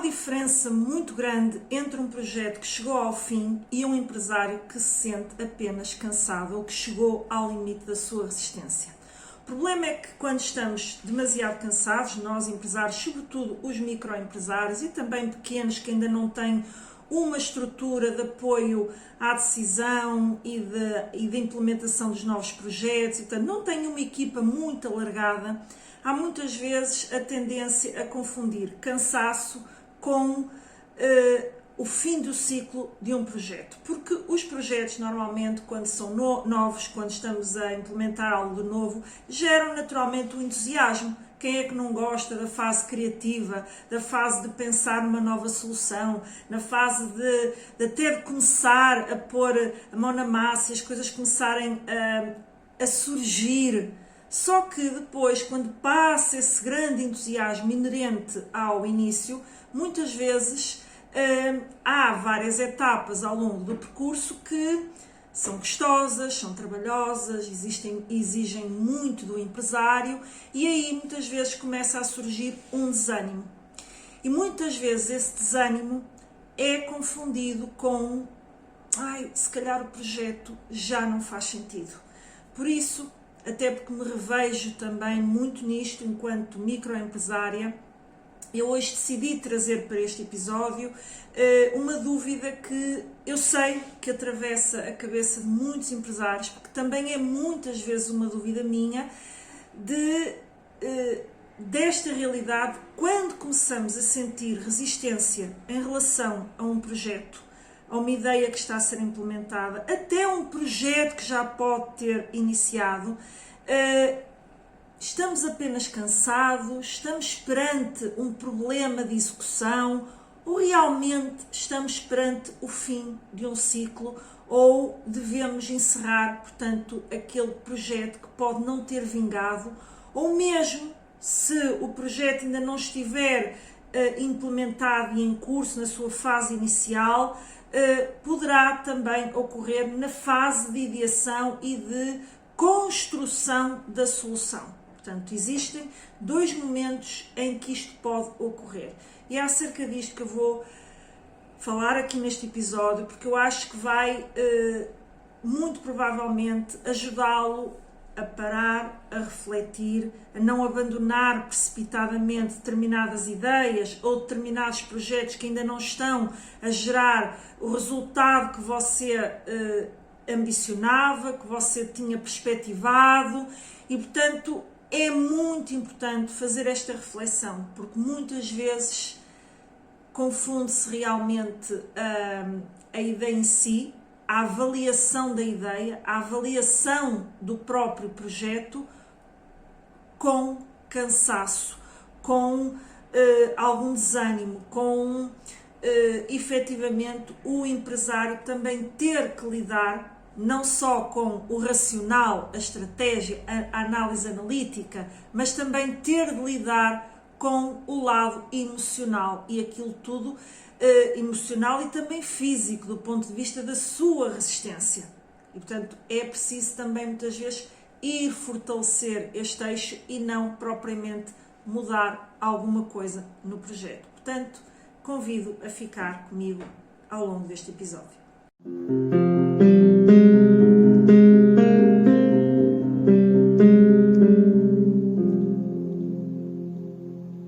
uma diferença muito grande entre um projeto que chegou ao fim e um empresário que se sente apenas cansado ou que chegou ao limite da sua resistência. O problema é que quando estamos demasiado cansados, nós empresários, sobretudo os microempresários e também pequenos que ainda não têm uma estrutura de apoio à decisão e de implementação dos novos projetos, e, portanto, não têm uma equipa muito alargada, há muitas vezes a tendência a confundir cansaço com o fim do ciclo de um projeto. Porque os projetos, normalmente, quando são novos, quando estamos a implementar algo de novo, geram naturalmente o entusiasmo. Quem é que não gosta da fase criativa, da fase de pensar numa nova solução, na fase de até de começar a pôr a mão na massa e as coisas começarem a surgir? Só que depois, quando passa esse grande entusiasmo inerente ao início, muitas vezes há várias etapas ao longo do percurso que são custosas, são trabalhosas, exigem muito do empresário e aí muitas vezes começa a surgir um desânimo. E muitas vezes esse desânimo é confundido com se calhar o projeto já não faz sentido. Por isso, até porque me revejo também muito nisto enquanto microempresária, eu hoje decidi trazer para este episódio uma dúvida que eu sei que atravessa a cabeça de muitos empresários, porque também é muitas vezes uma dúvida minha desta realidade quando começamos a sentir resistência em relação a um projeto, a uma ideia que está a ser implementada, até um projeto que já pode ter iniciado. Estamos apenas cansados? Estamos perante um problema de execução? Ou realmente estamos perante o fim de um ciclo? Ou devemos encerrar, portanto, aquele projeto que pode não ter vingado? Ou mesmo, se o projeto ainda não estiver implementado e em curso na sua fase inicial, poderá também ocorrer na fase de ideação e de construção da solução. Portanto, existem dois momentos em que isto pode ocorrer. E é acerca disto que eu vou falar aqui neste episódio, porque eu acho que vai, muito provavelmente, ajudá-lo a parar, a refletir, a não abandonar precipitadamente determinadas ideias ou determinados projetos que ainda não estão a gerar o resultado que você ambicionava, que você tinha perspectivado e, portanto, é muito importante fazer esta reflexão, porque muitas vezes confunde-se realmente a ideia em si, a avaliação da ideia, a avaliação do próprio projeto com cansaço, com algum desânimo, com efetivamente o empresário também ter que lidar não só com o racional, a estratégia, a análise analítica, mas também ter de lidar com o lado emocional e aquilo tudo emocional e também físico, do ponto de vista da sua resistência. E, portanto, é preciso também, muitas vezes, ir fortalecer este eixo e não propriamente mudar alguma coisa no projeto. Portanto, convido a ficar comigo ao longo deste episódio.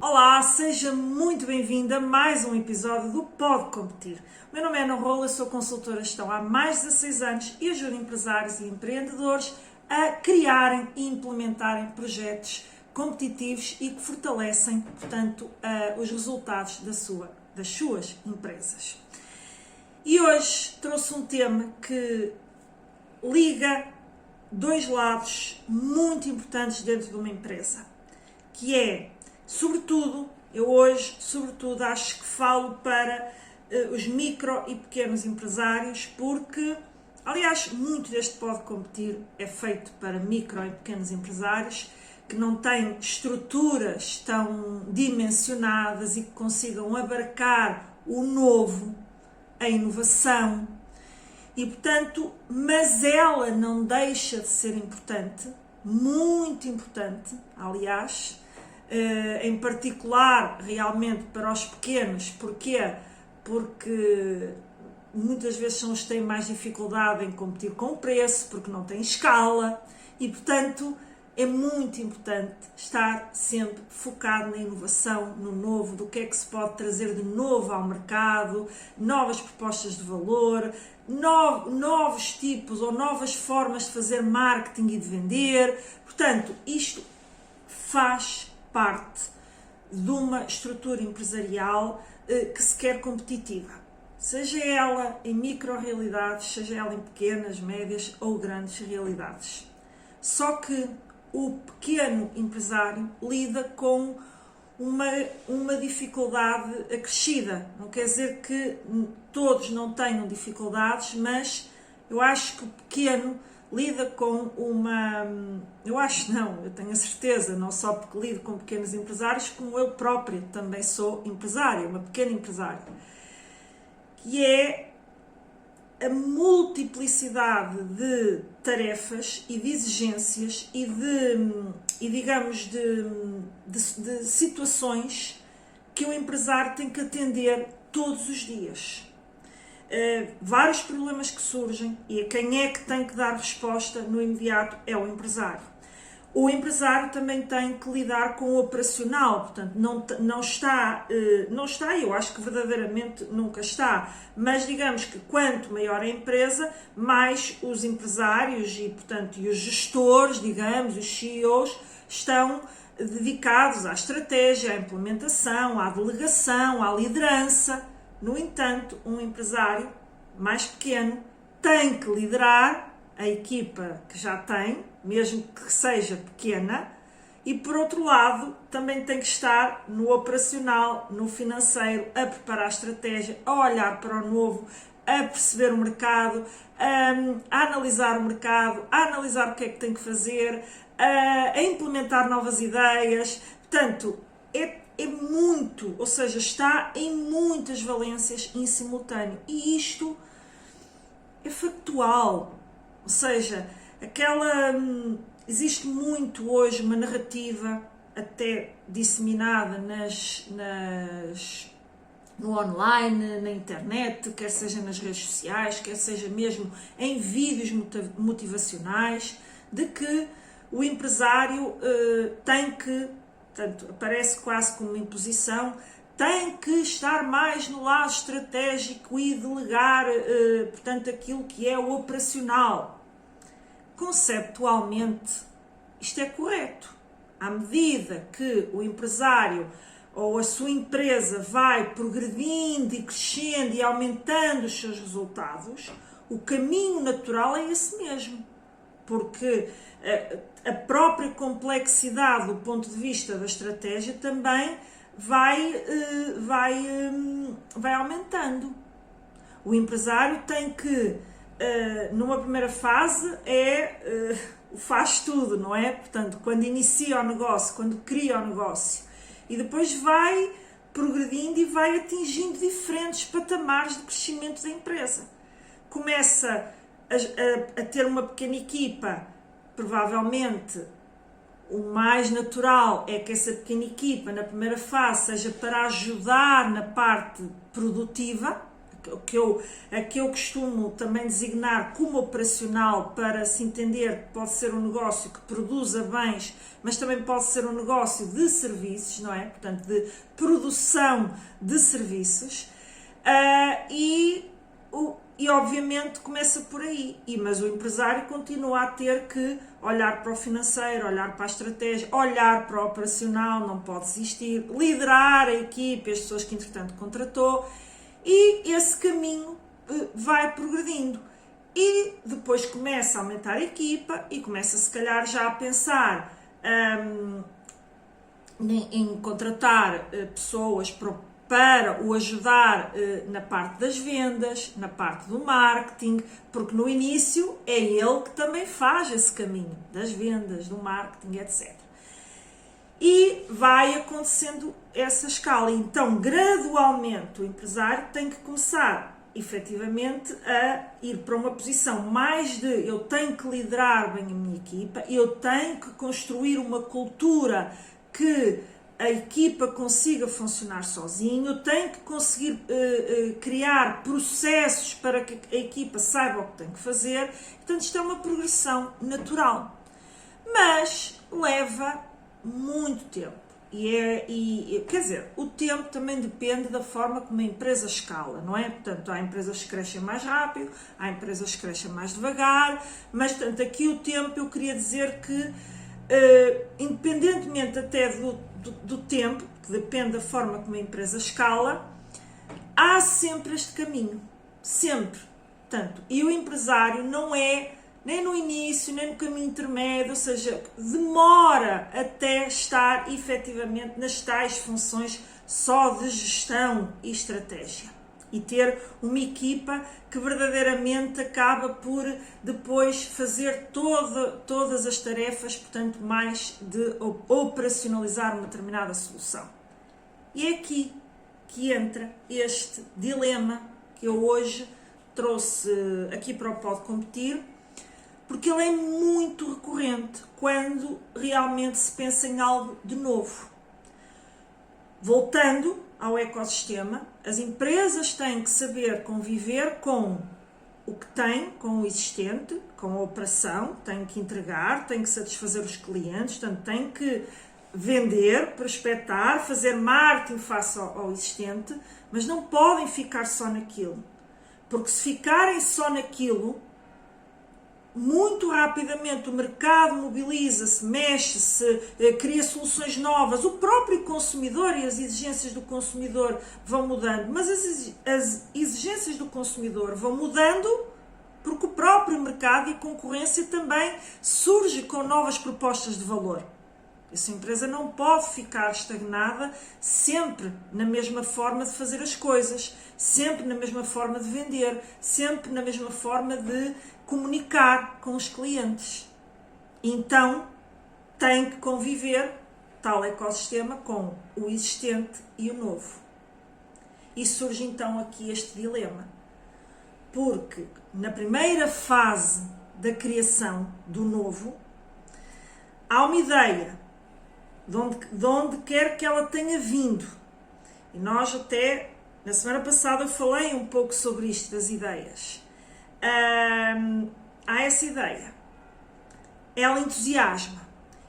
Olá, seja muito bem-vinda a mais um episódio do Pode Competir. O meu nome é Ana Rola, sou consultora de gestão há mais de 16 anos e ajudo empresários e empreendedores a criarem e implementarem projetos competitivos e que fortalecem, portanto, os resultados das suas empresas. E hoje trouxe um tema que liga dois lados muito importantes dentro de uma empresa, que é, eu hoje, acho que falo para os micro e pequenos empresários, porque, aliás, muito deste Pode Competir é feito para micro e pequenos empresários que não têm estruturas tão dimensionadas e que consigam abarcar o novo, a inovação, e portanto, mas ela não deixa de ser importante, muito importante, aliás, em particular realmente para os pequenos. Porquê? Porque muitas vezes são os que têm mais dificuldade em competir com o preço, porque não têm escala e, portanto, é muito importante estar sempre focado na inovação, no novo, do que é que se pode trazer de novo ao mercado, novas propostas de valor, novos tipos ou novas formas de fazer marketing e de vender. Portanto, isto faz parte de uma estrutura empresarial que se quer competitiva. Seja ela em micro-realidades, seja ela em pequenas, médias ou grandes realidades. Só que o pequeno empresário lida com uma dificuldade acrescida. Não quer dizer que todos não tenham dificuldades, mas eu acho que o pequeno lida com uma... Eu acho não, eu tenho a certeza, não só porque lido com pequenos empresários, como eu própria também sou empresária, uma pequena empresária, que é a multiplicidade de tarefas e de exigências e digamos, de situações que o empresário tem que atender todos os dias. Vários problemas que surgem e a quem é que tem que dar resposta no imediato é o empresário. O empresário também tem que lidar com o operacional, portanto não está, eu acho que verdadeiramente nunca está, mas digamos que quanto maior a empresa, mais os empresários e, portanto, e os gestores, digamos, os CEOs, estão dedicados à estratégia, à implementação, à delegação, à liderança. No entanto, um empresário mais pequeno tem que liderar a equipa que já tem, mesmo que seja pequena, e por outro lado também tem que estar no operacional, no financeiro, a preparar a estratégia, a olhar para o novo, a perceber o mercado, a analisar o mercado, a analisar o que é que tem que fazer, a implementar novas ideias. Portanto, é muito, ou seja, está em muitas valências em simultâneo, e isto é factual. Ou seja, existe muito hoje uma narrativa até disseminada no online, na internet, quer seja nas redes sociais, quer seja mesmo em vídeos motivacionais, de que o empresário tem que, portanto, aparece quase como uma imposição, tem que estar mais no lado estratégico e delegar, portanto, aquilo que é o operacional. Conceptualmente, isto é correto. À medida que o empresário ou a sua empresa vai progredindo e crescendo e aumentando os seus resultados, o caminho natural é esse mesmo. Porque a própria complexidade do ponto de vista da estratégia também vai aumentando. O empresário tem que, numa primeira fase, faz tudo, não é? Portanto, quando inicia o negócio, quando cria o negócio, e depois vai progredindo e vai atingindo diferentes patamares de crescimento da empresa. Começa a ter uma pequena equipa, provavelmente o mais natural é que essa pequena equipa, na primeira fase, seja para ajudar na parte produtiva, a que eu costumo também designar como operacional, para se entender que pode ser um negócio que produza bens, mas também pode ser um negócio de serviços, não é? Portanto, de produção de serviços, e obviamente começa por aí, mas o empresário continua a ter que olhar para o financeiro, olhar para a estratégia, olhar para o operacional, não pode desistir, liderar a equipe, as pessoas que entretanto contratou, e esse caminho vai progredindo. E depois começa a aumentar a equipa e começa se calhar já a pensar em contratar pessoas para o ajudar na parte das vendas, na parte do marketing, porque no início é ele que também faz esse caminho das vendas, do marketing, etc. E vai acontecendo essa escala. Então, gradualmente, o empresário tem que começar, efetivamente, a ir para uma posição mais de eu tenho que liderar bem a minha equipa, eu tenho que construir uma cultura que a equipa consiga funcionar sozinho, tem que conseguir criar processos para que a equipa saiba o que tem que fazer. Portanto, isto é uma progressão natural, mas leva muito tempo. Quer dizer, o tempo também depende da forma como a empresa escala, não é? Portanto, há empresas que crescem mais rápido, há empresas que crescem mais devagar, mas, portanto, aqui o tempo eu queria dizer que, independentemente até do tempo, que depende da forma como a empresa escala, há sempre este caminho, sempre. Portanto, e o empresário não é nem no início, nem no caminho intermédio, ou seja, demora até estar efetivamente nas tais funções só de gestão e estratégia. E ter uma equipa que verdadeiramente acaba por depois fazer todas as tarefas, portanto, mais de operacionalizar uma determinada solução. E é aqui que entra este dilema que eu hoje trouxe aqui para o Pode Competir, porque ele é muito recorrente quando realmente se pensa em algo de novo. Voltando ao ecossistema, as empresas têm que saber conviver com o que têm, com o existente, com a operação, têm que entregar, têm que satisfazer os clientes, portanto, têm que vender, prospectar, fazer marketing face ao existente, mas não podem ficar só naquilo. Porque se ficarem só naquilo, muito rapidamente o mercado mobiliza-se, mexe-se, cria soluções novas, o próprio consumidor e as exigências do consumidor vão mudando, mas as exigências do consumidor vão mudando porque o próprio mercado e a concorrência também surge com novas propostas de valor. Essa empresa não pode ficar estagnada sempre na mesma forma de fazer as coisas, sempre na mesma forma de vender, sempre na mesma forma de comunicar com os clientes. Então, tem que conviver tal ecossistema com o existente e o novo. E surge então aqui este dilema, porque na primeira fase da criação do novo, há uma ideia de onde quer que ela tenha vindo. E nós até, na semana passada, eu falei um pouco sobre isto, das ideias. Há essa ideia. Ela entusiasma.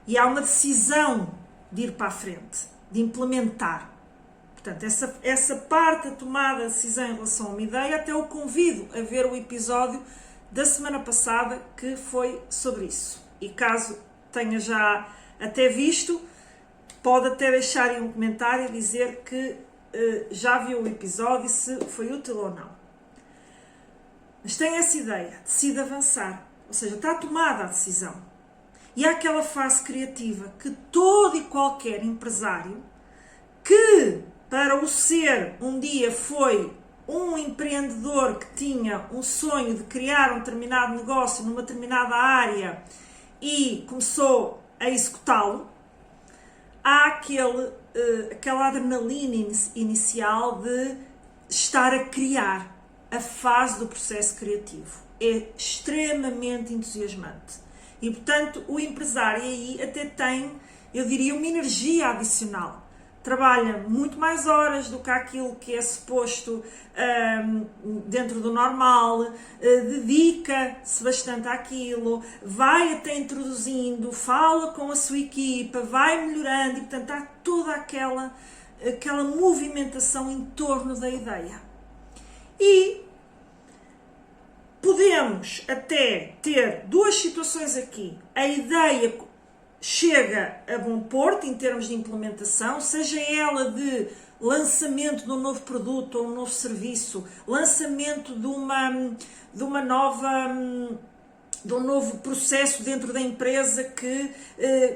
E há uma decisão de ir para a frente, de implementar. Portanto, essa parte da tomada de decisão em relação a uma ideia, até eu convido a ver o episódio da semana passada que foi sobre isso. E caso tenha já até visto, pode até deixar aí um comentário e dizer que já viu o episódio e se foi útil ou não. Mas tem essa ideia, decide avançar, ou seja, está tomada a decisão. E há aquela fase criativa que todo e qualquer empresário que, para o ser, um dia foi um empreendedor que tinha um sonho de criar um determinado negócio numa determinada área e começou a executá-lo, há aquela adrenalina inicial de estar a criar, a fase do processo criativo. É extremamente entusiasmante. E, portanto, o empresário aí até tem, eu diria, uma energia adicional. Trabalha muito mais horas do que aquilo que é suposto dentro do normal, dedica-se bastante àquilo, vai até introduzindo, fala com a sua equipa, vai melhorando e, portanto, há toda aquela movimentação em torno da ideia. E podemos até ter duas situações aqui. A ideia chega a bom porto em termos de implementação, seja ela de lançamento de um novo produto ou um novo serviço, lançamento de um novo processo dentro da empresa que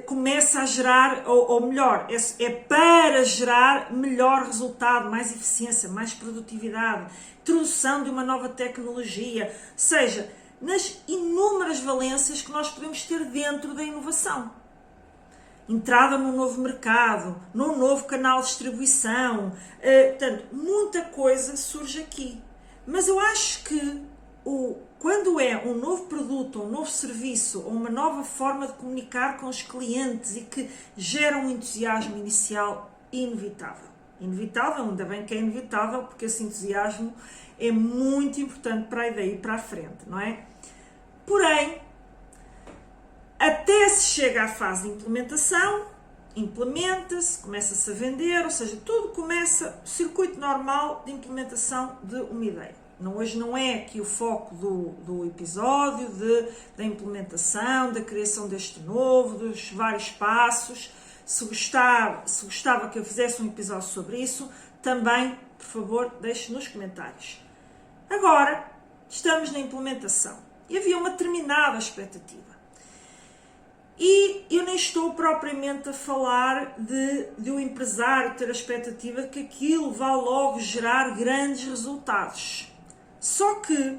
começa a gerar, ou melhor, é para gerar melhor resultado, mais eficiência, mais produtividade, introdução de uma nova tecnologia, seja, nas inúmeras valências que nós podemos ter dentro da inovação. Entrada num novo mercado, num novo canal de distribuição, portanto, muita coisa surge aqui. Mas eu acho que quando é um novo produto, um novo serviço ou uma nova forma de comunicar com os clientes e que gera um entusiasmo inicial inevitável. Inevitável, ainda bem que é inevitável, porque esse entusiasmo é muito importante para a ideia e para a frente, não é? Porém, até se chega à fase de implementação, implementa-se, começa-se a vender, ou seja, tudo começa, o circuito normal de implementação de uma ideia. Hoje não é aqui o foco do episódio, da implementação, da criação deste novo, dos vários passos. Se gostava que eu fizesse um episódio sobre isso, também, por favor, deixe nos comentários. Agora, estamos na implementação e havia uma determinada expectativa. E eu nem estou propriamente a falar de um empresário ter a expectativa de que aquilo vá logo gerar grandes resultados. Só que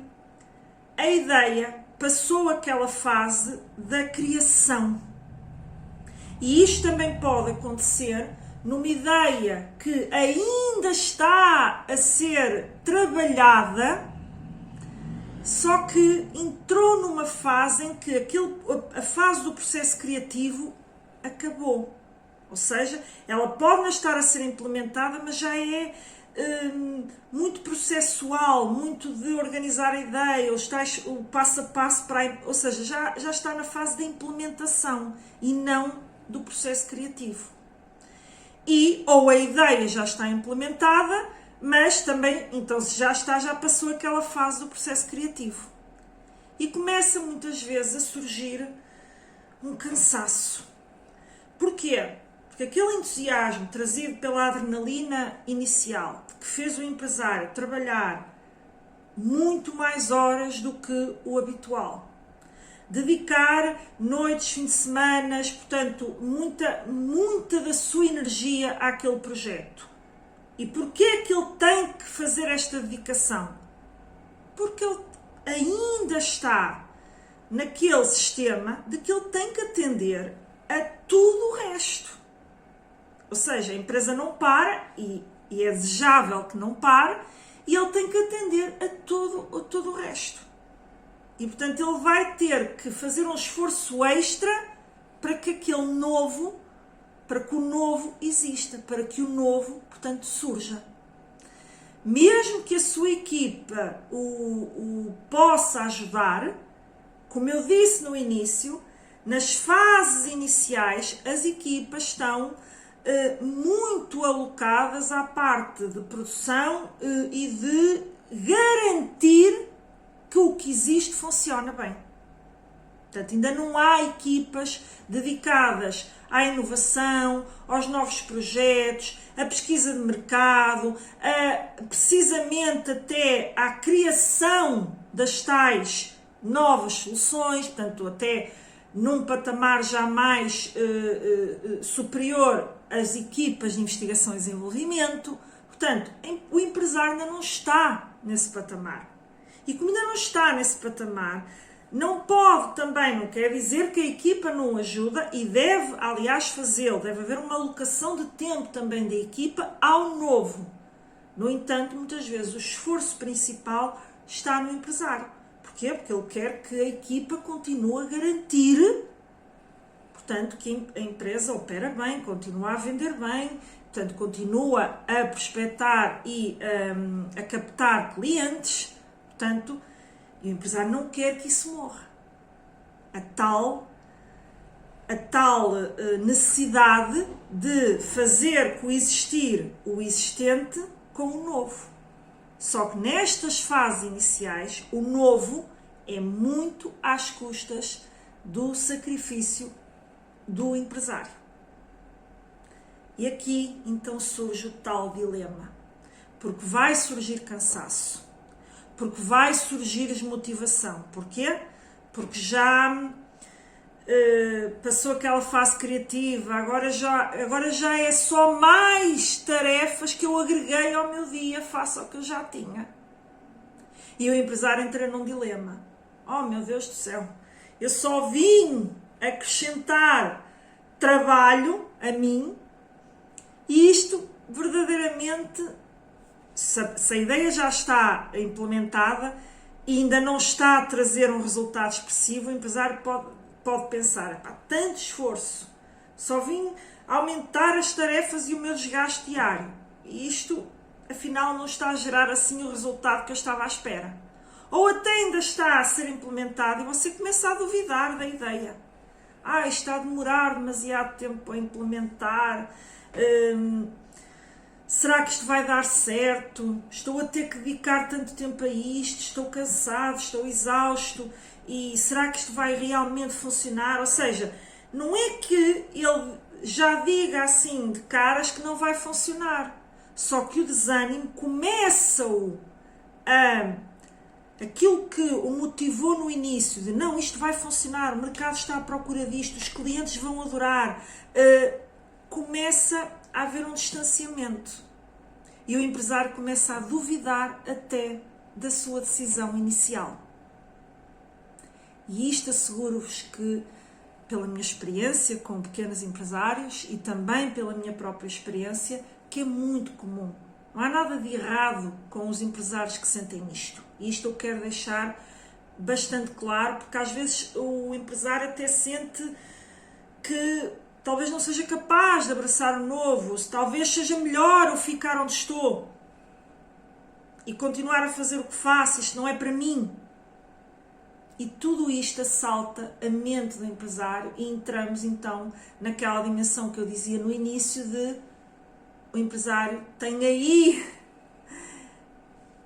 a ideia passou aquela fase da criação. E isto também pode acontecer numa ideia que ainda está a ser trabalhada, só que entrou numa fase em que a fase do processo criativo acabou. Ou seja, ela pode não estar a ser implementada, mas já é muito processual, muito de organizar a ideia, o passo a passo, ou seja, já está na fase da implementação e não do processo criativo. Ou a ideia já está implementada, mas também, então se já passou aquela fase do processo criativo. E começa muitas vezes a surgir um cansaço. Porquê? Porque aquele entusiasmo trazido pela adrenalina inicial, que fez o empresário trabalhar muito mais horas do que o habitual, dedicar noites, fins de semana, portanto, muita da sua energia àquele projeto. E porquê é que ele tem que fazer esta dedicação? Porque ele ainda está naquele sistema de que ele tem que atender a tudo o resto. Ou seja, a empresa não para, e é desejável que não pare, e ele tem que atender a todo o resto. E, portanto, ele vai ter que fazer um esforço extra para que o novo exista, para que o novo, portanto, surja. Mesmo que a sua equipa o possa ajudar, como eu disse no início, nas fases iniciais as equipas estão muito alocadas à parte de produção e de garantir que o que existe funciona bem. Portanto, ainda não há equipas dedicadas à inovação, aos novos projetos, à pesquisa de mercado, precisamente até à criação das tais novas soluções, portanto, até num patamar já mais superior às equipas de investigação e desenvolvimento. Portanto, o empresário ainda não está nesse patamar. E como ainda não está nesse patamar, não quer dizer que a equipa não ajuda e deve, aliás, fazê-lo. Deve haver uma alocação de tempo também da equipa ao novo. No entanto, muitas vezes o esforço principal está no empresário. Porquê? Porque ele quer que a equipa continue a garantir, portanto, que a empresa opera bem, continua a vender bem, portanto, continua a prospectar e a captar clientes. Portanto, e o empresário não quer que isso morra. A tal necessidade de fazer coexistir o existente com o novo. Só que nestas fases iniciais, o novo é muito às custas do sacrifício do empresário. E aqui, então, surge o tal dilema. Porque vai surgir cansaço. Porque vai surgir desmotivação. Porquê? Porque já passou aquela fase criativa, agora já é só mais tarefas que eu agreguei ao meu dia face ao que eu já tinha. E o empresário entra num dilema. Oh, meu Deus do céu, eu só vim acrescentar trabalho a mim e isto verdadeiramente... Se a ideia já está implementada, e ainda não está a trazer um resultado expressivo, o empresário pode pensar, tanto esforço, só vim aumentar as tarefas e o meu desgaste diário, e isto afinal não está a gerar assim o resultado que eu estava à espera. Ou até ainda está a ser implementado e você começa a duvidar da ideia. Está a demorar demasiado tempo a implementar, será que isto vai dar certo? Estou a ter que dedicar tanto tempo a isto, estou cansado, estou exausto, e será que isto vai realmente funcionar? Ou seja, não é que ele já diga assim de caras que não vai funcionar, só que o desânimo começa-o aquilo que o motivou no início, de não, isto vai funcionar, o mercado está à procura disto, os clientes vão adorar, começa a haver um distanciamento. E o empresário começa a duvidar até da sua decisão inicial. E isto asseguro-vos que, pela minha experiência com pequenos empresários e também pela minha própria experiência, que é muito comum. Não há nada de errado com os empresários que sentem isto. E isto eu quero deixar bastante claro, porque às vezes o empresário até sente que talvez não seja capaz de abraçar o novo, talvez seja melhor eu ficar onde estou e continuar a fazer o que faço, isto não é para mim. E tudo isto assalta a mente do empresário e entramos então naquela dimensão que eu dizia no início de o empresário tem aí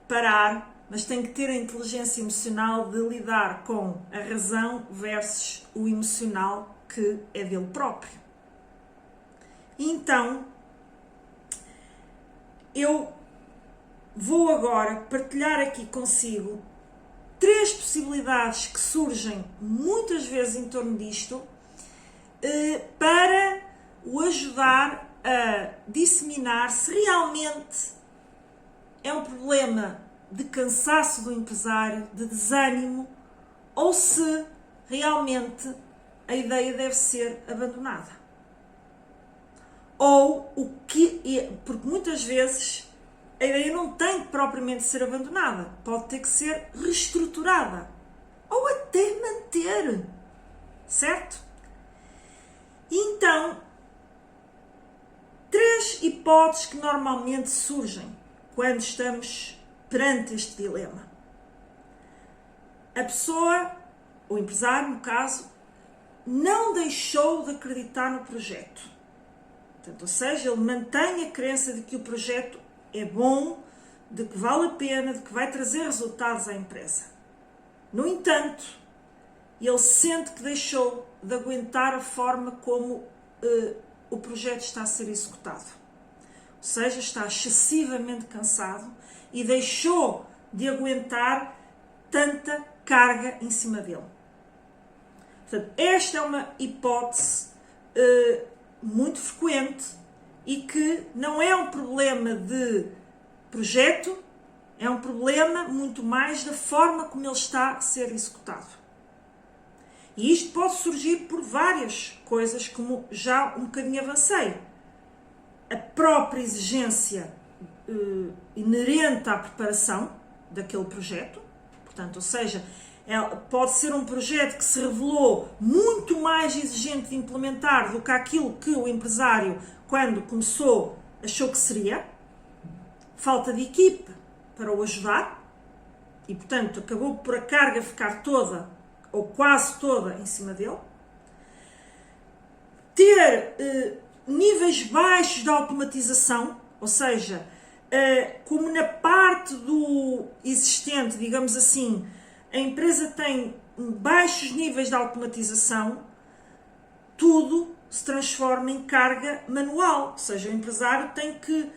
parar, mas tem que ter a inteligência emocional de lidar com a razão versus o emocional que é dele próprio. Então, eu vou agora partilhar aqui consigo 3 possibilidades que surgem muitas vezes em torno disto para o ajudar a disseminar se realmente é um problema de cansaço do empresário, de desânimo, ou se realmente a ideia deve ser abandonada. Ou o que, porque muitas vezes a ideia não tem que propriamente ser abandonada, pode ter que ser reestruturada, ou até manter, certo? Então, 3 hipóteses que normalmente surgem quando estamos perante este dilema. A pessoa, o empresário no caso, não deixou de acreditar no projeto. Portanto, ou seja, ele mantém a crença de que o projeto é bom, de que vale a pena, de que vai trazer resultados à empresa. No entanto, ele sente que deixou de aguentar a forma como o projeto está a ser executado. Ou seja, está excessivamente cansado e deixou de aguentar tanta carga em cima dele. Portanto, esta é uma hipótese muito frequente e que não é um problema de projeto, é um problema muito mais da forma como ele está a ser executado. E isto pode surgir por várias coisas, como já um bocadinho avancei. A própria exigência inerente à preparação daquele projeto, portanto, ou seja, pode ser um projeto que se revelou muito mais exigente de implementar do que aquilo que o empresário, quando começou, achou que seria. Falta de equipe para o ajudar e, portanto, acabou por a carga ficar toda ou quase toda em cima dele. Ter níveis baixos de automatização, ou seja, como na parte do existente, digamos assim, a empresa tem baixos níveis de automatização, tudo se transforma em carga manual, ou seja, o empresário tem que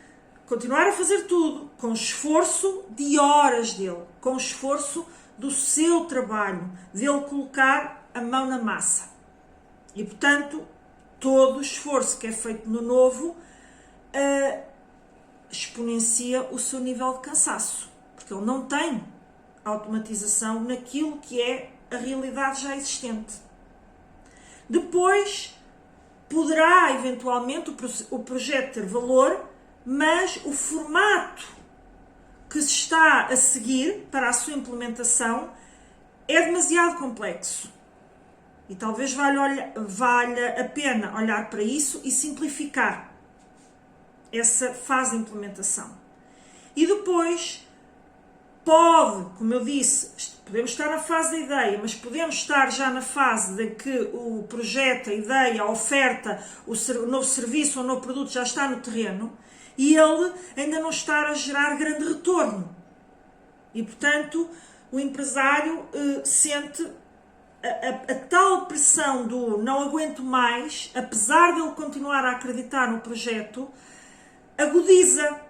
continuar a fazer tudo com esforço de horas dele, com esforço do seu trabalho, dele colocar a mão na massa. E, portanto, todo o esforço que é feito no novo exponencia o seu nível de cansaço, porque ele não tem automatização naquilo que é a realidade já existente. Depois, poderá eventualmente o projeto ter valor, mas o formato que se está a seguir para a sua implementação é demasiado complexo. E talvez valha a pena olhar para isso e simplificar essa fase de implementação. E depois pode, como eu disse, podemos estar na fase da ideia, mas podemos estar já na fase de que o projeto, a ideia, a oferta, o novo serviço ou o novo produto já está no terreno e ele ainda não está a gerar grande retorno. E, portanto, o empresário sente a tal pressão do não aguento mais, apesar de ele continuar a acreditar no projeto, agudiza.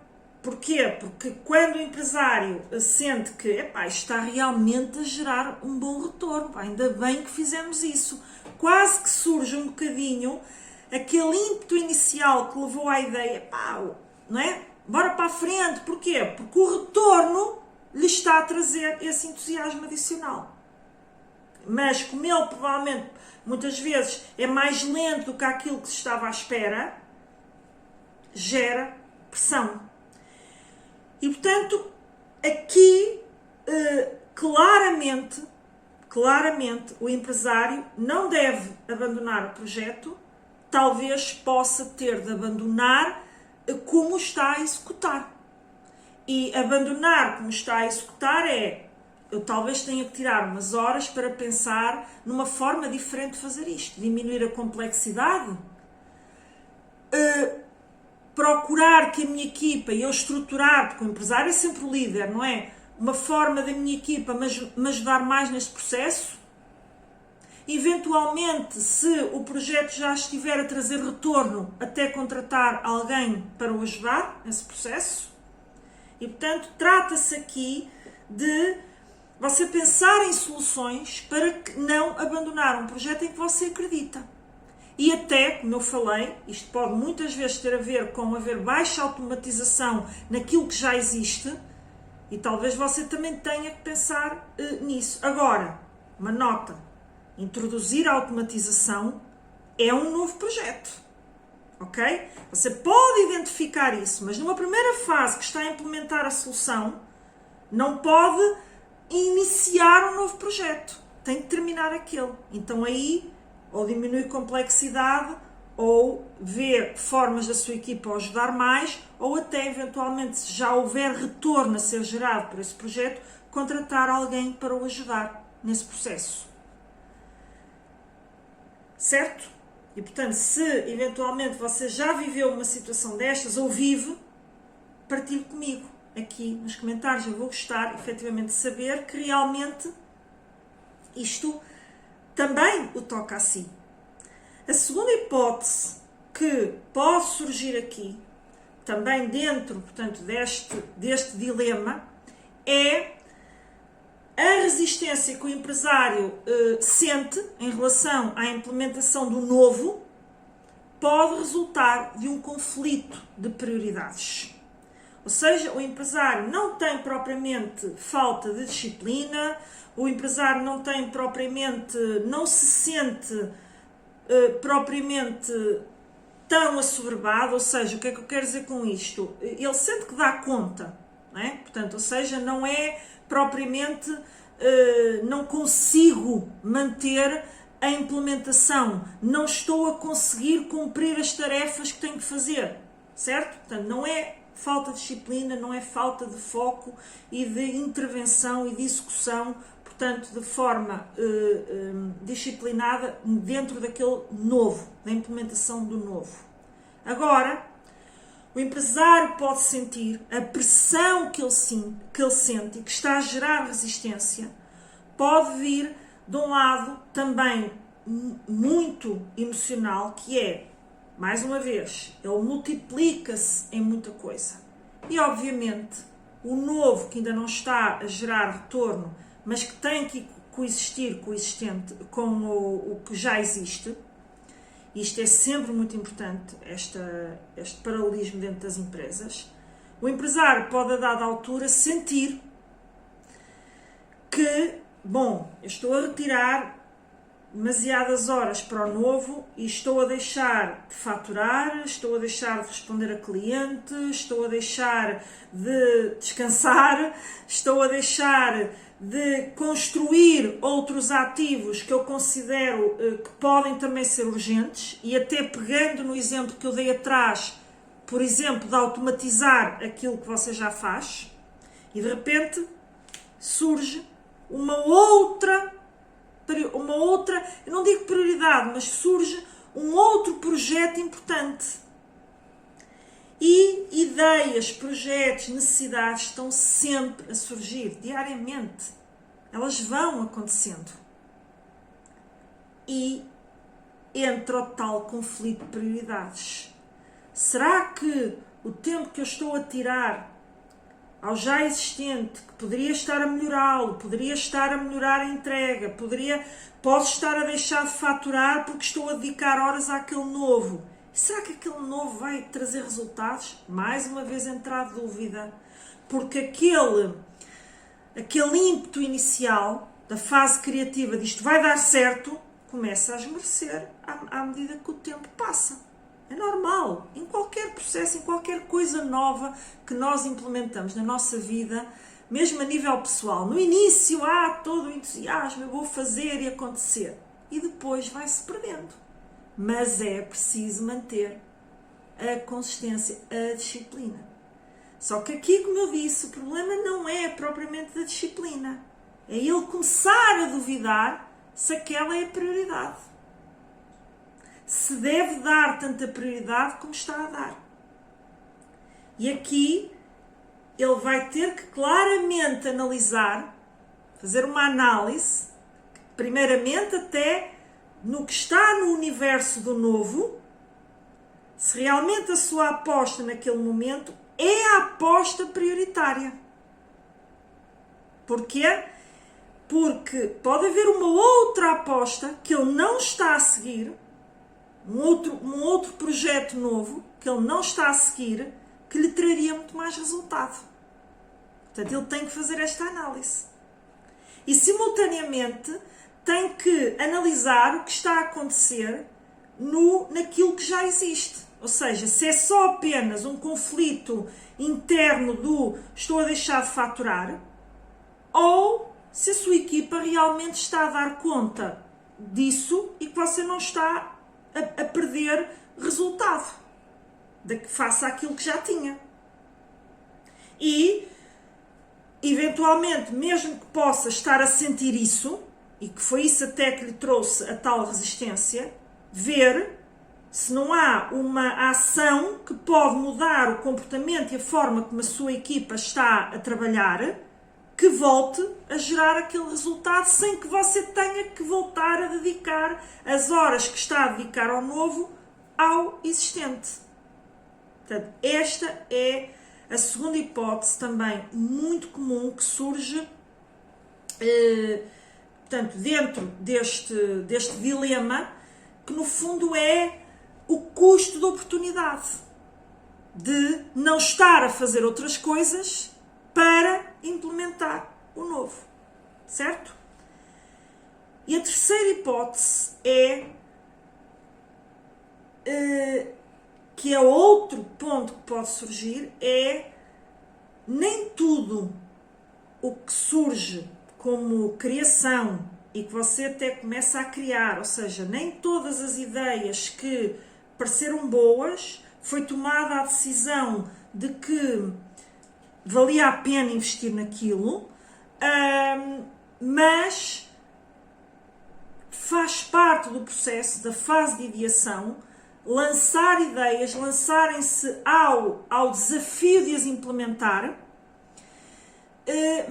Porquê? Porque quando o empresário sente que está realmente a gerar um bom retorno, ainda bem que fizemos isso, quase que surge um bocadinho aquele ímpeto inicial que levou à ideia, não é? Bora para a frente. Porquê? Porque o retorno lhe está a trazer esse entusiasmo adicional. Mas como ele provavelmente muitas vezes é mais lento do que aquilo que se estava à espera, gera pressão. E portanto, aqui claramente o empresário não deve abandonar o projeto, talvez possa ter de abandonar como está a executar. E abandonar como está a executar eu talvez tenha que tirar umas horas para pensar numa forma diferente de fazer isto, diminuir a complexidade, procurar que a minha equipa e eu estruturar, porque o empresário é sempre o líder, não é? Uma forma da minha equipa me ajudar mais neste processo. Eventualmente, se o projeto já estiver a trazer retorno, até contratar alguém para o ajudar nesse processo. E, portanto, trata-se aqui de você pensar em soluções para que não abandonar um projeto em que você acredita. E até, como eu falei, isto pode muitas vezes ter a ver com haver baixa automatização naquilo que já existe e talvez você também tenha que pensar nisso. Agora, uma nota, introduzir a automatização é um novo projeto, ok? Você pode identificar isso, mas numa primeira fase que está a implementar a solução, não pode iniciar um novo projeto, tem que terminar aquele. Então aí ou diminui complexidade, ou ver formas da sua equipa a ajudar mais, ou até, eventualmente, se já houver retorno a ser gerado por esse projeto, contratar alguém para o ajudar nesse processo. Certo? E, portanto, se eventualmente você já viveu uma situação destas, ou vive, partilhe comigo aqui nos comentários. Eu vou gostar, efetivamente, de saber que realmente isto também o toca a si. A segunda hipótese que pode surgir aqui, também dentro, portanto, deste dilema, é a resistência que o empresário sente em relação à implementação do novo, pode resultar de um conflito de prioridades. Ou seja, o empresário não tem propriamente falta de disciplina, o empresário não tem propriamente, não se sente propriamente tão assoberbado, ou seja, o que é que eu quero dizer com isto? Ele sente que dá conta, não é? Portanto, ou seja, não é propriamente, não consigo manter a implementação, não estou a conseguir cumprir as tarefas que tenho que fazer, certo? Portanto, não é falta de disciplina, não é falta de foco e de intervenção e de execução, portanto, de forma disciplinada dentro daquele novo, da implementação do novo. Agora, o empresário pode sentir a pressão que ele sente e que está a gerar resistência, pode vir de um lado também muito emocional, que é, mais uma vez, ele multiplica-se em muita coisa. E, obviamente, o novo que ainda não está a gerar retorno, mas que tem que coexistir com o que já existe. Isto é sempre muito importante, este paralelismo dentro das empresas. O empresário pode, a dada altura, sentir que, bom, eu estou a retirar demasiadas horas para o novo e estou a deixar de faturar, estou a deixar de responder a clientes, estou a deixar de descansar, estou a deixar de construir outros ativos que eu considero que podem também ser urgentes e até pegando no exemplo que eu dei atrás, por exemplo, de automatizar aquilo que você já faz e de repente surge uma outra, eu não digo prioridade, mas surge um outro projeto importante. E ideias, projetos, necessidades estão sempre a surgir, diariamente. Elas vão acontecendo. E entra o tal conflito de prioridades. Será que o tempo que eu estou a tirar ao já existente, que poderia estar a melhorá-lo, poderia estar a melhorar a entrega, posso estar a deixar de faturar porque estou a dedicar horas àquele novo. Será que aquele novo vai trazer resultados? Mais uma vez entrar a dúvida, porque aquele ímpeto inicial da fase criativa disto vai dar certo, começa a esmorecer à medida que o tempo passa. É normal, em qualquer processo, em qualquer coisa nova que nós implementamos na nossa vida, mesmo a nível pessoal. No início há todo o entusiasmo, eu vou fazer e acontecer. E depois vai-se perdendo. Mas é preciso manter a consistência, a disciplina. Só que aqui, como eu disse, o problema não é propriamente da disciplina. É ele começar a duvidar se aquela é a prioridade. Se deve dar tanta prioridade como está a dar. E aqui ele vai ter que claramente analisar, fazer uma análise, primeiramente até no que está no universo do novo, se realmente a sua aposta naquele momento é a aposta prioritária. Porquê? Porque pode haver uma outra aposta que ele não está a seguir, um outro projeto novo que ele não está a seguir, que lhe traria muito mais resultado. Portanto, ele tem que fazer esta análise. E, simultaneamente, tem que analisar o que está a acontecer naquilo que já existe. Ou seja, se é só apenas um conflito interno do estou a deixar de faturar, ou se a sua equipa realmente está a dar conta disso e que você não está a perder resultado face àquilo que já tinha. E, eventualmente, mesmo que possa estar a sentir isso, e que foi isso até que lhe trouxe a tal resistência, ver se não há uma ação que pode mudar o comportamento e a forma como a sua equipa está a trabalhar, que volte a gerar aquele resultado sem que você tenha que voltar a dedicar as horas que está a dedicar ao novo ao existente. Portanto, esta é a segunda hipótese também muito comum que surge portanto, dentro deste dilema, que no fundo é o custo da oportunidade de não estar a fazer outras coisas para implementar o novo, certo? E a terceira hipótese que é outro ponto que pode surgir, nem tudo o que surge como criação e que você até começa a criar, ou seja, nem todas as ideias que pareceram boas, foi tomada a decisão de que valia a pena investir naquilo, mas faz parte do processo, da fase de ideação, lançar ideias, lançarem-se ao desafio de as implementar,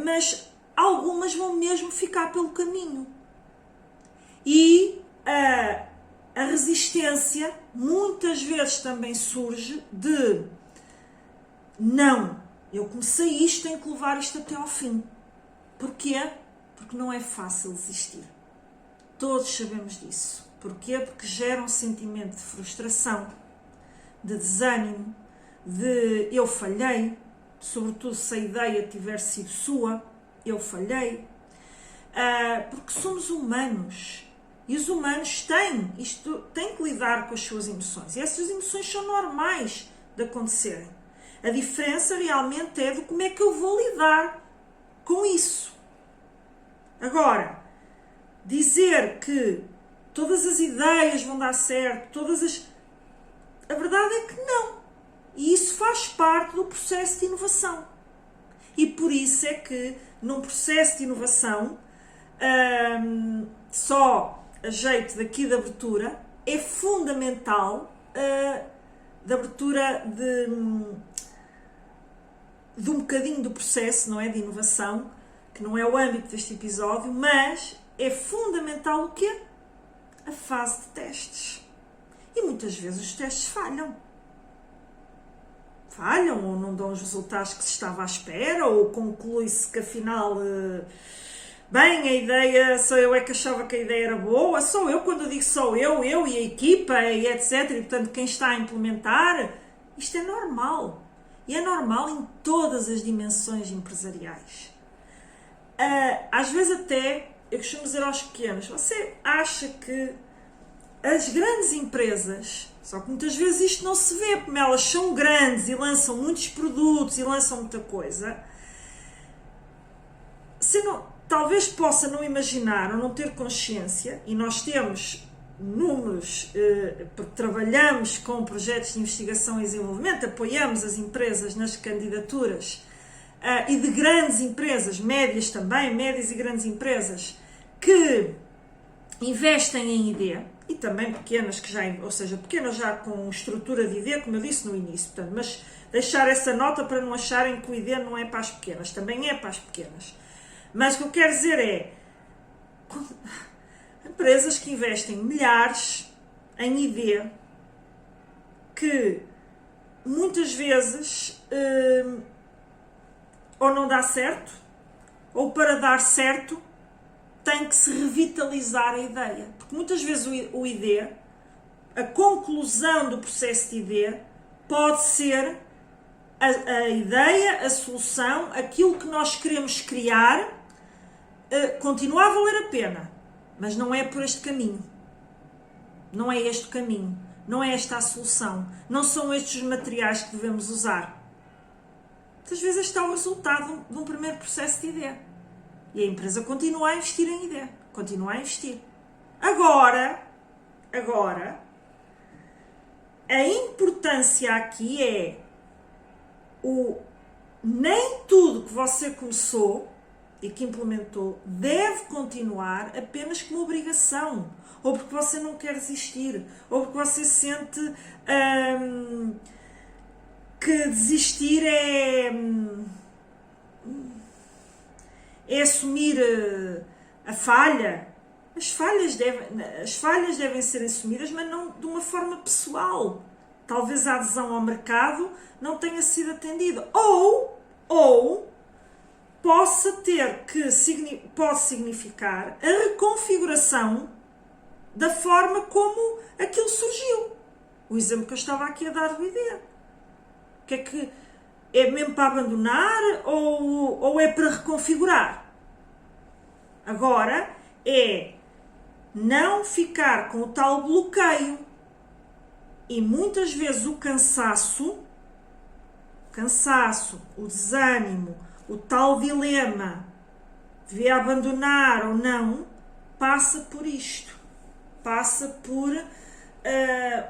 mas algumas vão mesmo ficar pelo caminho. E a resistência muitas vezes também surge de não, eu comecei isto, tenho que levar isto até ao fim. Porquê? Porque não é fácil desistir. Todos sabemos disso. Porquê? Porque gera um sentimento de frustração, de desânimo, de eu falhei, sobretudo se a ideia tiver sido sua, eu falhei, porque somos humanos E os humanos têm que lidar com as suas emoções. E essas emoções são normais de acontecerem. A diferença realmente é de como é que eu vou lidar com isso. Agora, dizer que todas as ideias vão dar certo, a verdade é que não. E isso faz parte do processo de inovação. E por isso é que num processo de inovação, só a jeito daqui de abertura, é fundamental de abertura de um bocadinho do processo, não é? De inovação, que não é o âmbito deste episódio, mas é fundamental o quê? A fase de testes. E muitas vezes os testes falham. Falham ou não dão os resultados que se estava à espera, ou conclui-se que afinal, bem, a ideia, só eu é que achava que a ideia era boa, sou eu, quando eu digo sou eu e a equipa e etc, e portanto quem está a implementar, isto é normal. E é normal em todas as dimensões empresariais. Às vezes até, eu costumo dizer aos pequenos, você acha que as grandes empresas, só que muitas vezes isto não se vê, como elas são grandes e lançam muitos produtos e lançam muita coisa, talvez possa não imaginar ou não ter consciência, e nós temos números, porque trabalhamos com projetos de investigação e desenvolvimento, apoiamos as empresas nas candidaturas, e de grandes empresas, médias também, médias e grandes empresas, que investem em ID, e também pequenas, ou seja, pequenas já com estrutura de ID, como eu disse no início, portanto, mas deixar essa nota para não acharem que o ID não é para as pequenas, também é para as pequenas. Mas o que eu quero dizer é, empresas que investem milhares em ID, que muitas vezes ou não dá certo, ou para dar certo tem que se revitalizar a ideia. Porque muitas vezes o ID, a conclusão do processo de ID, pode ser a ideia, a solução, aquilo que nós queremos criar, continua a valer a pena, mas não é por este caminho. Não é este o caminho. Não é esta a solução. Não são estes os materiais que devemos usar. Muitas vezes este é o resultado de um primeiro processo de ID. E a empresa continua a investir em ID. Continua a investir. Agora, a importância aqui é nem tudo que você começou e que implementou deve continuar apenas como obrigação, ou porque você não quer desistir, ou porque você sente que desistir é assumir a falha. As falhas devem ser assumidas, mas não de uma forma pessoal. Talvez a adesão ao mercado não tenha sido atendida. Ou pode significar a reconfiguração da forma como aquilo surgiu. O exemplo que eu estava aqui a dar do ID. O que é que é mesmo para abandonar ou é para reconfigurar? Agora é não ficar com o tal bloqueio. E muitas vezes o cansaço, o desânimo, o tal dilema, devia abandonar ou não, passa por isto. Passa por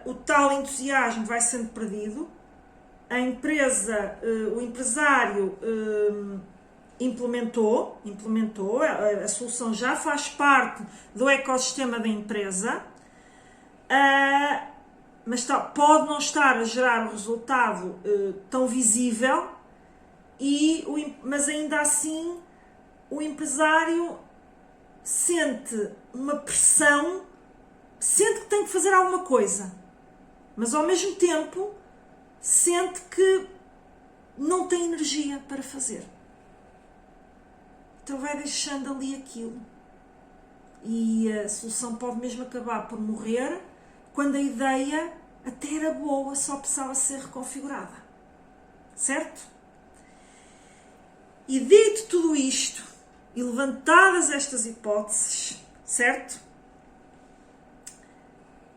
o tal entusiasmo vai sendo perdido, a empresa, o empresário implementou, a solução já faz parte do ecossistema da empresa, mas pode não estar a gerar um resultado tão visível, mas ainda assim o empresário sente uma pressão, sente que tem que fazer alguma coisa, mas ao mesmo tempo sente que não tem energia para fazer. Então vai deixando ali aquilo. E a solução pode mesmo acabar por morrer quando a ideia até era boa, só precisava ser reconfigurada. Certo? E dito tudo isto, e levantadas estas hipóteses, certo?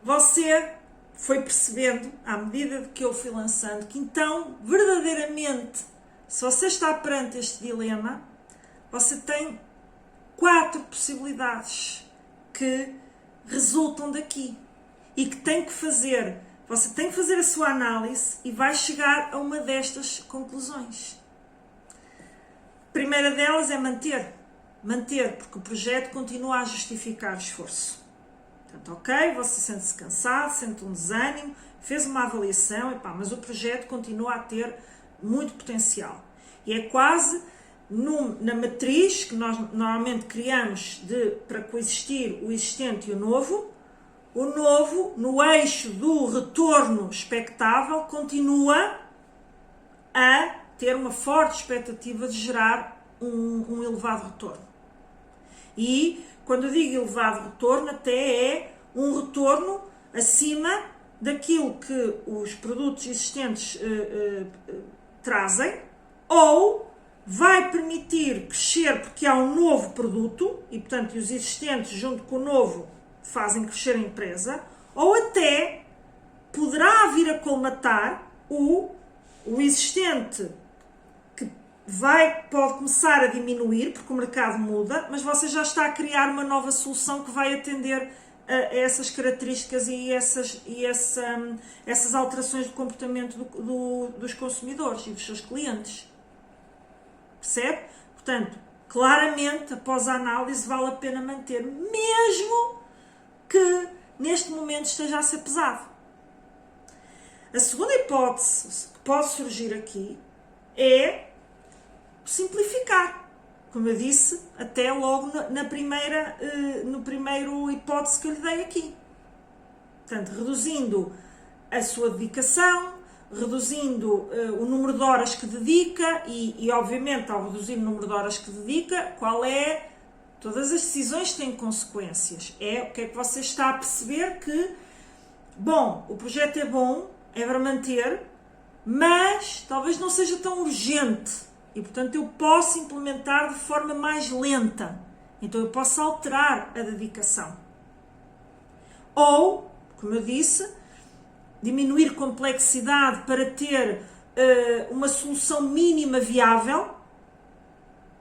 você foi percebendo, à medida de que eu fui lançando, que então, verdadeiramente, se você está perante este dilema, você tem 4 possibilidades que resultam daqui e que tem que fazer. Você tem que fazer a sua análise e vai chegar a uma destas conclusões. A primeira delas é manter. Manter, porque o projeto continua a justificar o esforço. Portanto, ok, você sente-se cansado, sente um desânimo, fez uma avaliação, mas o projeto continua a ter muito potencial. E é quase na matriz que nós normalmente criamos para coexistir o existente e o novo, no eixo do retorno expectável, continua a ter uma forte expectativa de gerar um elevado retorno. E quando eu digo elevado retorno, até é um retorno acima daquilo que os produtos existentes trazem, ou vai permitir crescer porque há um novo produto e, portanto, os existentes junto com o novo fazem crescer a empresa, ou até poderá vir a colmatar o existente que pode começar a diminuir porque o mercado muda, mas você já está a criar uma nova solução que vai atender a essas características e essas alterações de comportamento dos consumidores e dos seus clientes. Percebe? Portanto, claramente, após a análise, vale a pena manter, mesmo que neste momento esteja a ser pesado. A segunda hipótese que pode surgir aqui é simplificar. Como eu disse, até logo no primeiro hipótese que eu lhe dei aqui. Portanto, reduzindo a sua dedicação, reduzindo o número de horas que dedica e, obviamente, ao reduzir o número de horas que dedica, todas as decisões têm consequências. É o que é que você está a perceber que, bom, o projeto é bom, é para manter, mas talvez não seja tão urgente e, portanto, eu posso implementar de forma mais lenta. Então, eu posso alterar a dedicação. Ou, como eu disse, diminuir complexidade para ter uma solução mínima viável.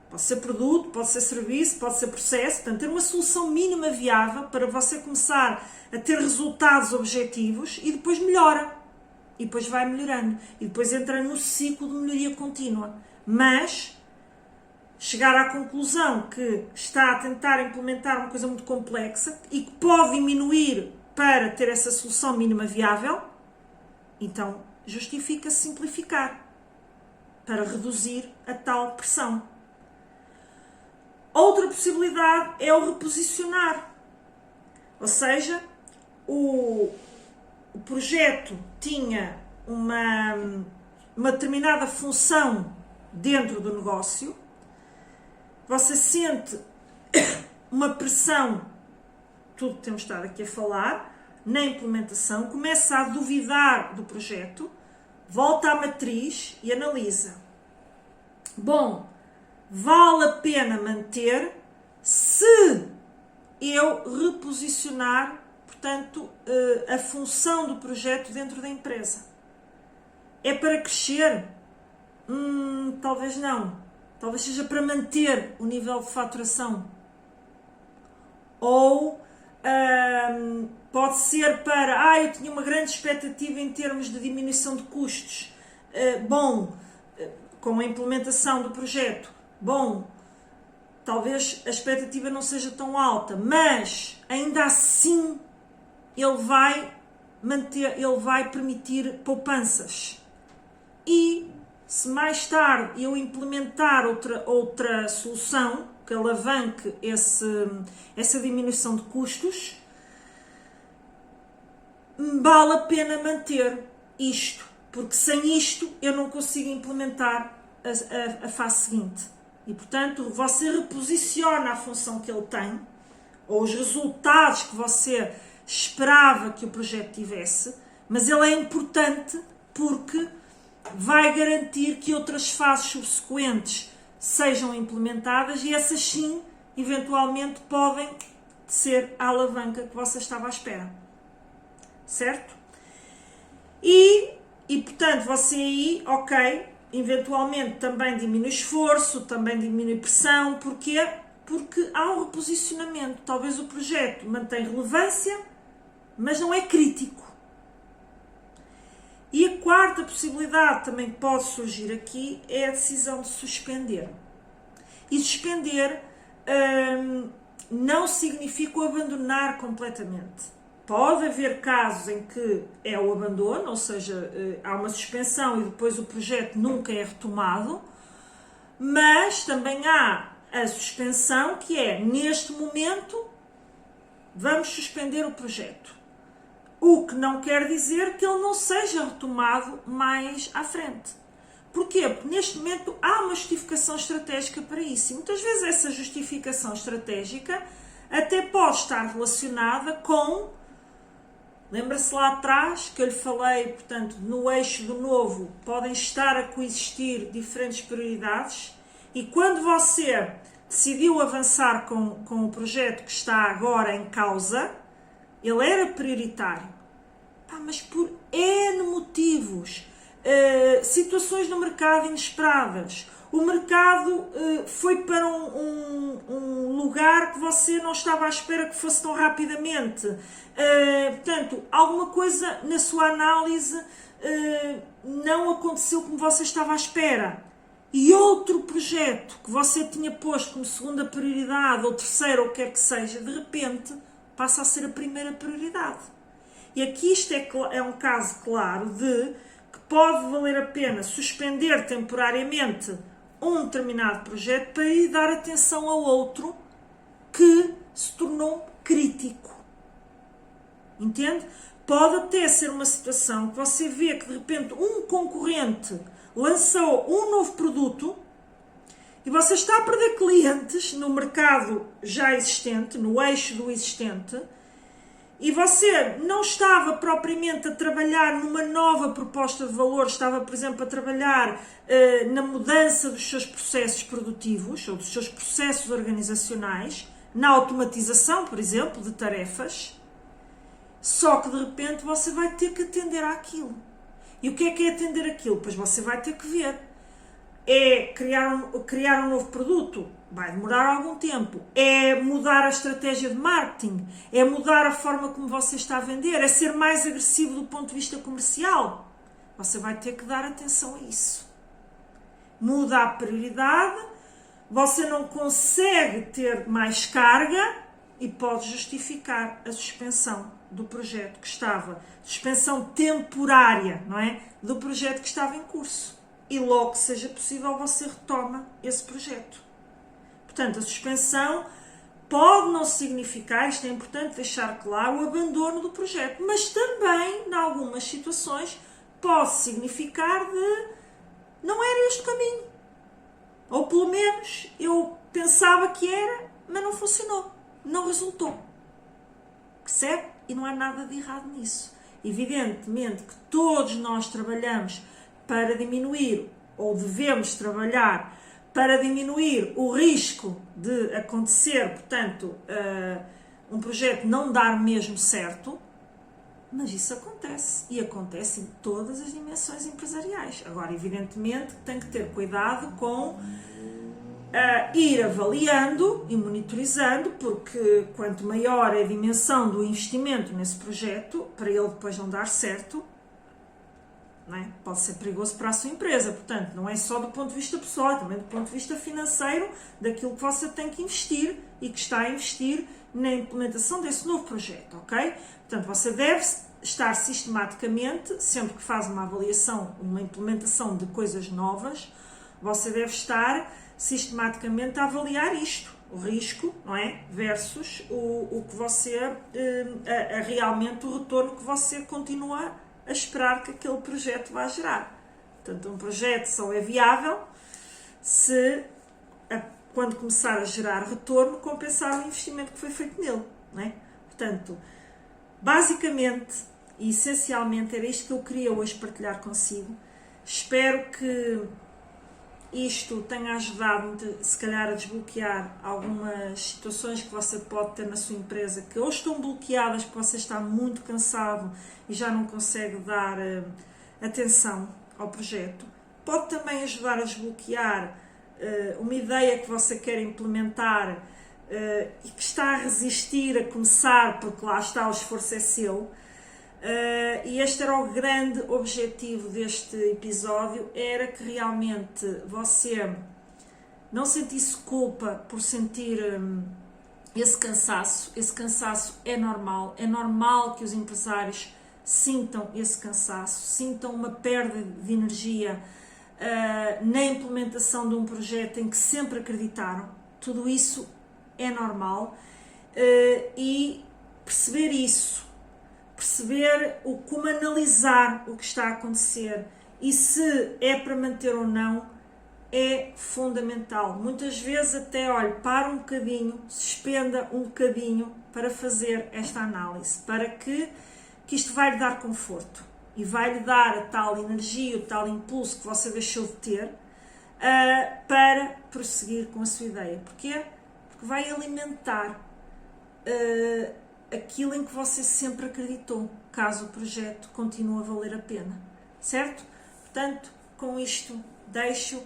Pode ser produto, pode ser serviço, pode ser processo. Portanto, ter uma solução mínima viável para você começar a ter resultados objetivos e depois melhora. E depois vai melhorando. E depois entra no ciclo de melhoria contínua. Mas chegar à conclusão que está a tentar implementar uma coisa muito complexa e que pode diminuir para ter essa solução mínima viável, então justifica-se simplificar para reduzir a tal pressão. Outra possibilidade é o reposicionar. Ou seja, o projeto tinha uma determinada função dentro do negócio, você sente uma pressão, tudo que temos estado aqui a falar, na implementação, começa a duvidar do projeto, volta à matriz e analisa. Bom, vale a pena manter se eu reposicionar, portanto, a função do projeto dentro da empresa. É para crescer? Talvez não. Talvez seja para manter o nível de faturação. Ou pode ser para, eu tinha uma grande expectativa em termos de diminuição de custos. Com a implementação do projeto. Talvez a expectativa não seja tão alta, mas ainda assim ele vai permitir poupanças. E se mais tarde eu implementar outra solução que alavanque essa diminuição de custos, vale a pena manter isto, porque sem isto eu não consigo implementar a fase seguinte. E, portanto, você reposiciona a função que ele tem, ou os resultados que você esperava que o projeto tivesse, mas ele é importante porque vai garantir que outras fases subsequentes sejam implementadas e essas sim, eventualmente, podem ser a alavanca que você estava à espera. certo? E portanto, você aí, ok, eventualmente também diminui esforço, também diminui pressão. Porquê? Porque há um reposicionamento. Talvez o projeto mantém relevância, mas não é crítico. E a quarta possibilidade também que pode surgir aqui é a decisão de suspender. E suspender não significa o abandonar completamente. Pode haver casos em que é o abandono, ou seja, há uma suspensão e depois o projeto nunca é retomado, mas também há a suspensão que é, neste momento, vamos suspender o projeto. O que não quer dizer que ele não seja retomado mais à frente. Porquê? Porque neste momento há uma justificação estratégica para isso. E muitas vezes essa justificação estratégica até pode estar relacionada com... Lembra-se lá atrás que eu lhe falei, portanto, no eixo do novo podem estar a coexistir diferentes prioridades e quando você decidiu avançar com o projeto que está agora em causa, ele era prioritário. Mas por N motivos, situações no mercado inesperadas, o mercado foi para um lugar que você não estava à espera que fosse tão rapidamente. Portanto, alguma coisa na sua análise não aconteceu como você estava à espera. E outro projeto que você tinha posto como segunda prioridade, ou terceira, ou o que quer que seja, de repente passa a ser a primeira prioridade. E aqui isto é um caso claro de que pode valer a pena suspender temporariamente um determinado projeto para ir dar atenção ao outro que se tornou crítico. Entende? Pode até ser uma situação que você vê que de repente um concorrente lançou um novo produto e você está a perder clientes no mercado já existente, no eixo do existente, e você não estava propriamente a trabalhar numa nova proposta de valor, estava, por exemplo, a trabalhar na mudança dos seus processos produtivos ou dos seus processos organizacionais, na automatização, por exemplo, de tarefas, só que de repente você vai ter que atender àquilo. E o que é atender aquilo? Pois você vai ter que ver. É criar um novo produto? Vai demorar algum tempo. É mudar a estratégia de marketing? É mudar a forma como você está a vender? É ser mais agressivo do ponto de vista comercial? Você vai ter que dar atenção a isso. Muda a prioridade, você não consegue ter mais carga e pode justificar a suspensão do projeto que estava, suspensão temporária, não é? Do projeto que estava em curso. E logo que seja possível você retoma esse projeto. Portanto, a suspensão pode não significar, isto é importante deixar claro, o abandono do projeto, mas também, em algumas situações, pode significar de não era este o caminho. Ou pelo menos eu pensava que era, mas não funcionou, não resultou. Percebe? E não há nada de errado nisso. Evidentemente que todos nós trabalhamos para diminuir, ou devemos trabalhar para diminuir o risco de acontecer, portanto, um projeto não dar mesmo certo, mas isso acontece, e acontece em todas as dimensões empresariais. Agora, evidentemente, tem que ter cuidado com ir avaliando e monitorizando, porque quanto maior é a dimensão do investimento nesse projeto, para ele depois não dar certo, não é? Pode ser perigoso para a sua empresa. Portanto, não é só do ponto de vista pessoal, é também do ponto de vista financeiro, daquilo que você tem que investir e que está a investir na implementação desse novo projeto, ok? Portanto, você deve estar sistematicamente, sempre que faz uma avaliação, uma implementação de coisas novas, você deve estar sistematicamente a avaliar isto, o risco, não é? Versus o que você, realmente o retorno que você continua a esperar que aquele projeto vá gerar. Portanto, um projeto só é viável se, quando começar a gerar retorno, compensar o investimento que foi feito nele, não é? Portanto, basicamente e essencialmente era isto que eu queria hoje partilhar consigo. Espero que isto tenha ajudado, se calhar, a desbloquear algumas situações que você pode ter na sua empresa, que ou estão bloqueadas porque você está muito cansado e já não consegue dar atenção ao projeto. Pode também ajudar a desbloquear uma ideia que você quer implementar e que está a resistir a começar, porque lá está, o esforço é seu. E este era o grande objetivo deste episódio, era que realmente você não sentisse culpa por sentir esse cansaço. Esse cansaço é normal que os empresários sintam esse cansaço, sintam uma perda de energia na implementação de um projeto em que sempre acreditaram. Tudo isso é normal, e perceber isso, perceber como analisar o que está a acontecer e se é para manter ou não, é fundamental. Muitas vezes até, olha, para um bocadinho, suspenda um bocadinho para fazer esta análise, para que isto vai lhe dar conforto e vai lhe dar a tal energia, o tal impulso que você deixou de ter para prosseguir com a sua ideia. Porquê? Porque vai alimentar aquilo em que você sempre acreditou, caso o projeto continue a valer a pena, certo? Portanto, com isto deixo.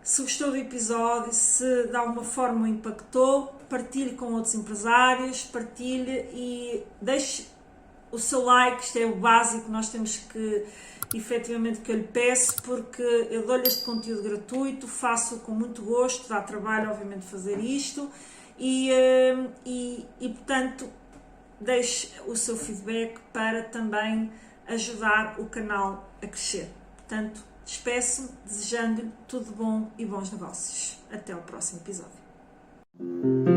Se gostou do episódio, se de alguma forma o impactou, partilhe com outros empresários, partilhe e deixe o seu like. Isto é o básico, nós temos que, efetivamente, que eu lhe peço, porque eu dou-lhe este conteúdo gratuito, faço com muito gosto, dá trabalho obviamente fazer isto e portanto deixe o seu feedback para também ajudar o canal a crescer. Portanto, despeço-me desejando-lhe tudo bom e bons negócios. Até ao próximo episódio.